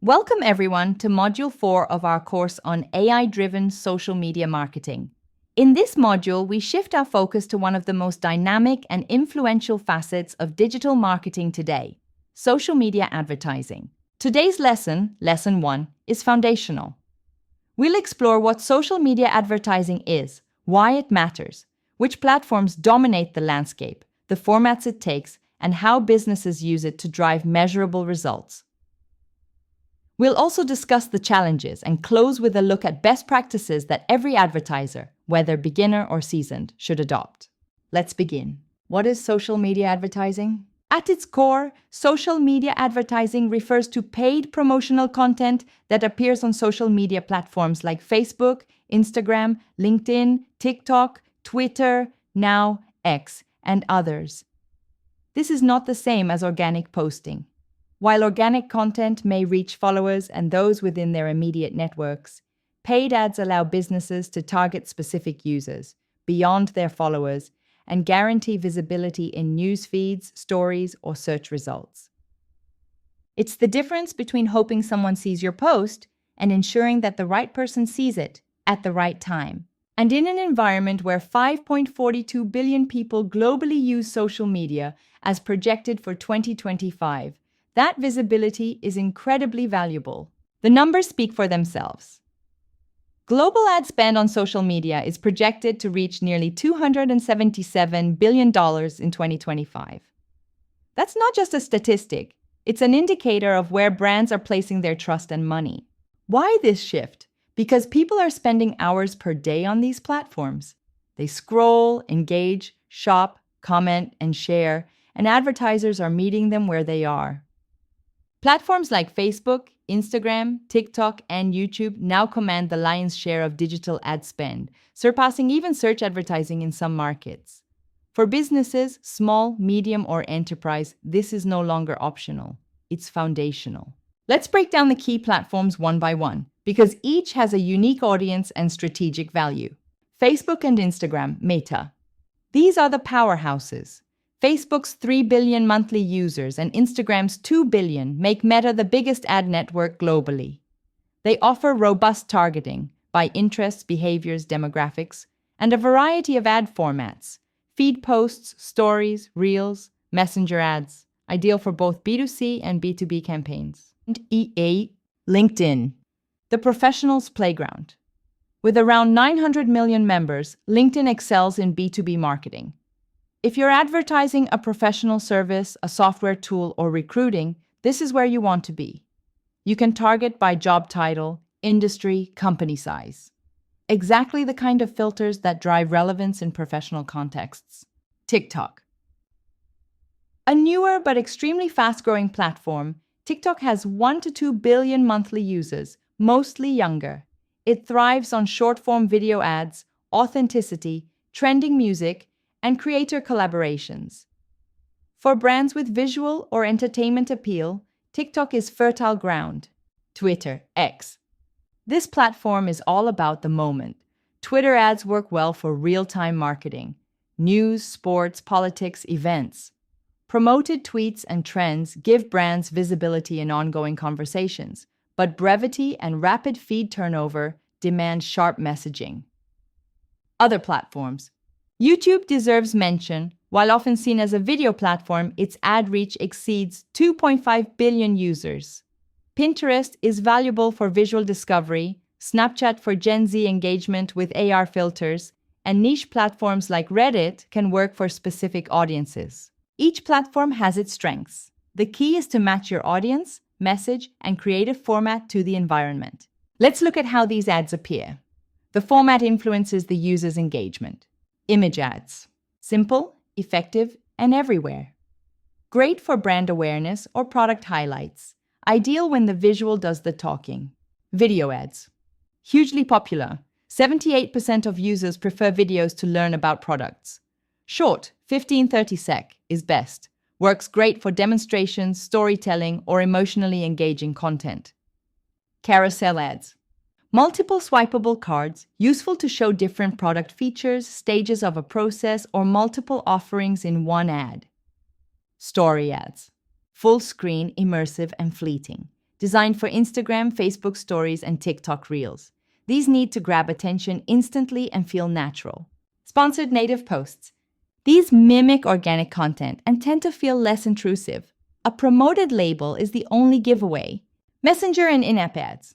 Welcome everyone to Module 4 of our course on AI-driven social media marketing. In this module, we shift our focus to one of the most dynamic and influential facets of digital marketing today, social media advertising. Today's lesson, Lesson 1, is foundational. We'll explore what social media advertising is, why it matters, which platforms dominate the landscape, the formats it takes, and how businesses use it to drive measurable results. We'll also discuss the challenges and close with a look at best practices that every advertiser, whether beginner or seasoned, should adopt. Let's begin. What is social media advertising? At its core, social media advertising refers to paid promotional content that appears on social media platforms like Facebook, Instagram, LinkedIn, TikTok, Twitter, now X, and others. This is not the same as organic posting. While organic content may reach followers and those within their immediate networks, paid ads allow businesses to target specific users beyond their followers and guarantee visibility in news feeds, stories, or search results. It's the difference between hoping someone sees your post and ensuring that the right person sees it at the right time. And in an environment where 5.42 billion people globally use social media as projected for 2025, that visibility is incredibly valuable. The numbers speak for themselves. Global ad spend on social media is projected to reach nearly $277 billion in 2025. That's not just a statistic, it's an indicator of where brands are placing their trust and money. Why this shift? Because people are spending hours per day on these platforms. They scroll, engage, shop, comment, and share, and advertisers are meeting them where they are. Platforms like Facebook, Instagram, TikTok, and YouTube now command the lion's share of digital ad spend, surpassing even search advertising in some markets. For businesses, small, medium, or enterprise, this is no longer optional. It's foundational. Let's break down the key platforms one by one, because each has a unique audience and strategic value. Facebook and Instagram, Meta. These are the powerhouses. Facebook's 3 billion monthly users and Instagram's 2 billion make Meta the biggest ad network globally. They offer robust targeting by interests, behaviors, demographics, and a variety of ad formats: feed posts, stories, reels, messenger ads, ideal for both B2C and B2B campaigns. And EA, LinkedIn, the professional's playground. With around 900 million members, LinkedIn excels in B2B marketing. If you're advertising a professional service, a software tool, or recruiting, this is where you want to be. You can target by job title, industry, company size. Exactly the kind of filters that drive relevance in professional contexts. TikTok. A newer but extremely fast-growing platform, TikTok has 1 to 2 billion monthly users, mostly younger. It thrives on short-form video ads, authenticity, trending music, and creator collaborations. For brands with visual or entertainment appeal, TikTok is fertile ground. Twitter, X. This platform is all about the moment. Twitter ads work well for real-time marketing, news, sports, politics, events. Promoted tweets and trends give brands visibility in ongoing conversations, but brevity and rapid feed turnover demand sharp messaging. Other platforms. YouTube deserves mention. While often seen as a video platform, its ad reach exceeds 2.5 billion users. Pinterest is valuable for visual discovery, Snapchat for Gen Z engagement with AR filters, and niche platforms like Reddit can work for specific audiences. Each platform has its strengths. The key is to match your audience, message, and creative format to the environment. Let's look at how these ads appear. The format influences the user's engagement. Image ads. Simple, effective, and everywhere. Great for brand awareness or product highlights. Ideal when the visual does the talking. Video ads. Hugely popular. 78% of users prefer videos to learn about products. Short, 15-30 sec, is best. Works great for demonstrations, storytelling, or emotionally engaging content. Carousel ads. Multiple swipeable cards, useful to show different product features, stages of a process, or multiple offerings in one ad. Story ads. Full screen, immersive, and fleeting. designed for Instagram, Facebook Stories, and TikTok Reels. These need to grab attention instantly and feel natural. Sponsored native posts. These mimic organic content and tend to feel less intrusive. A promoted label is the only giveaway. Messenger and in-app ads.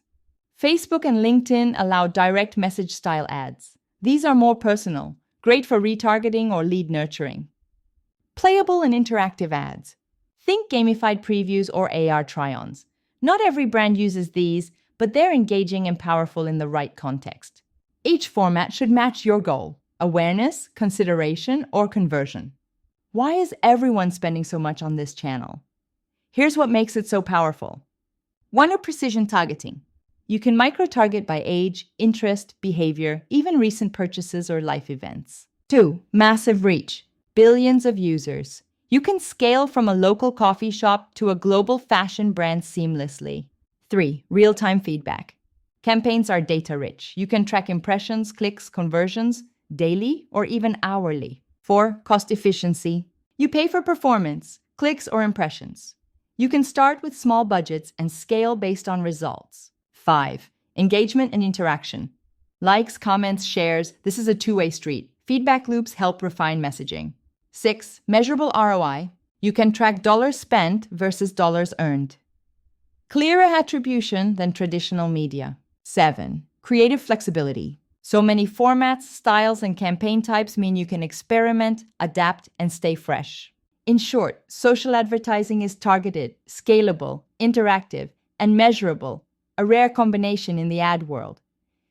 Facebook and LinkedIn allow direct message style ads. These are more personal, great for retargeting or lead nurturing. Playable and interactive ads. Think gamified previews or AR try-ons. Not every brand uses these, but they're engaging and powerful in the right context. Each format should match your goal: awareness, consideration, or conversion. Why is everyone spending so much on this channel? Here's what makes it so powerful. 1. Precision targeting. You can micro-target by age, interest, behavior, even recent purchases or life events. 2. Massive reach. Billions of users. You can scale from a local coffee shop to a global fashion brand seamlessly. 3. Real-time feedback. Campaigns are data-rich. You can track impressions, clicks, conversions daily or even hourly. 4. Cost efficiency. You pay for performance, clicks, or impressions. You can start with small budgets and scale based on results. 5. Engagement and interaction. Likes, comments, shares. This is a two-way street. Feedback loops help refine messaging. 6. Measurable ROI. You can track dollars spent versus dollars earned. Clearer attribution than traditional media. 7. Creative flexibility. So many formats, styles, and campaign types mean you can experiment, adapt, and stay fresh. In short, social advertising is targeted, scalable, interactive, and measurable, a rare combination in the ad world.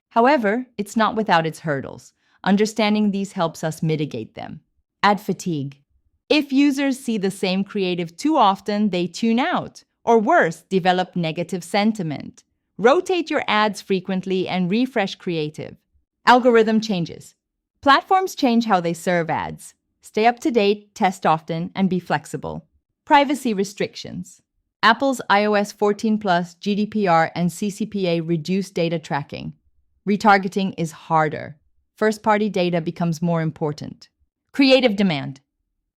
However, it's not without its hurdles. Understanding these helps us mitigate them. Ad fatigue. If users see the same creative too often, they tune out, or worse, develop negative sentiment. Rotate your ads frequently and refresh creative. Algorithm changes. Platforms change how they serve ads. Stay up to date, test often, and be flexible. Privacy restrictions. Apple's iOS 14 Plus, GDPR, and CCPA reduce data tracking. Retargeting is harder. First-party data becomes more important. Creative demand.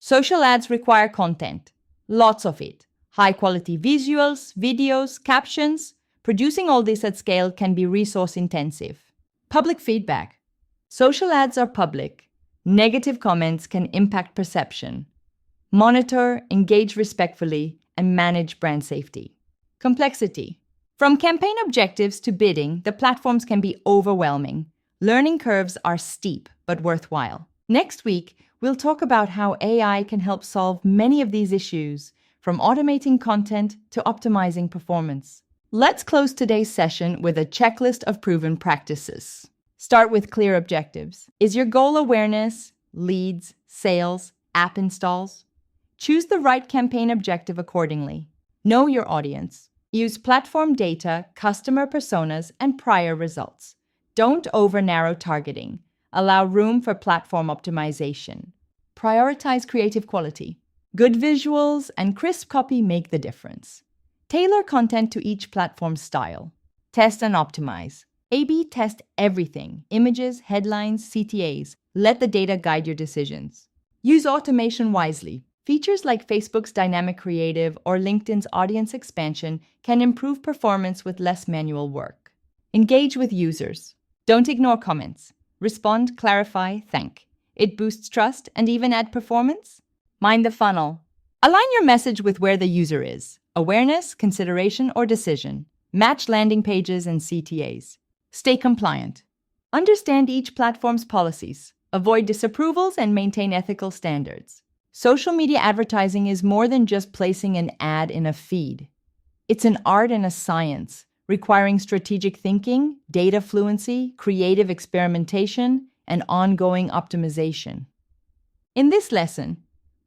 Social ads require content. Lots of it. High-quality visuals, videos, captions. Producing all this at scale can be resource-intensive. Public feedback. Social ads are public. Negative comments can impact perception. Monitor, engage respectfully, and manage brand safety. Complexity. From campaign objectives to bidding, the platforms can be overwhelming. Learning curves are steep, but worthwhile. Next week, we'll talk about how AI can help solve many of these issues, from automating content to optimizing performance. Let's close today's session with a checklist of proven practices. Start with clear objectives. Is your goal awareness, leads, sales, app installs? Choose the right campaign objective accordingly. Know your audience. Use platform data, customer personas, and prior results. Don't over-narrow targeting. Allow room for platform optimization. Prioritize creative quality. Good visuals and crisp copy make the difference. Tailor content to each platform's style. Test and optimize. A/B test everything: images, headlines, CTAs. Let the data guide your decisions. Use automation wisely. Features like Facebook's dynamic creative or LinkedIn's audience expansion can improve performance with less manual work. Engage with users. Don't ignore comments. Respond, clarify, thank. It boosts trust and even ad performance. Mind the funnel. Align your message with where the user is: awareness, consideration, or decision. Match landing pages and CTAs. Stay compliant. Understand each platform's policies. Avoid disapprovals and maintain ethical standards. Social media advertising is more than just placing an ad in a feed. It's an art and a science, requiring strategic thinking, data fluency, creative experimentation, and ongoing optimization. In this lesson,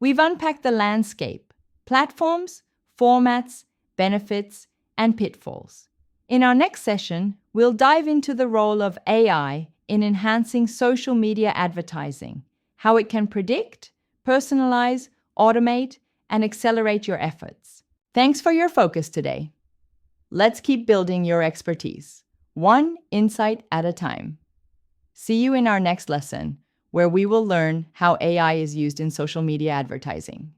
we've unpacked the landscape: platforms, formats, benefits, and pitfalls. In our next session, we'll dive into the role of AI in enhancing social media advertising, how it can predict, personalize, automate, and accelerate your efforts. Thanks for your focus today. Let's keep building your expertise, one insight at a time. See you in our next lesson, where we will learn how AI is used in social media advertising.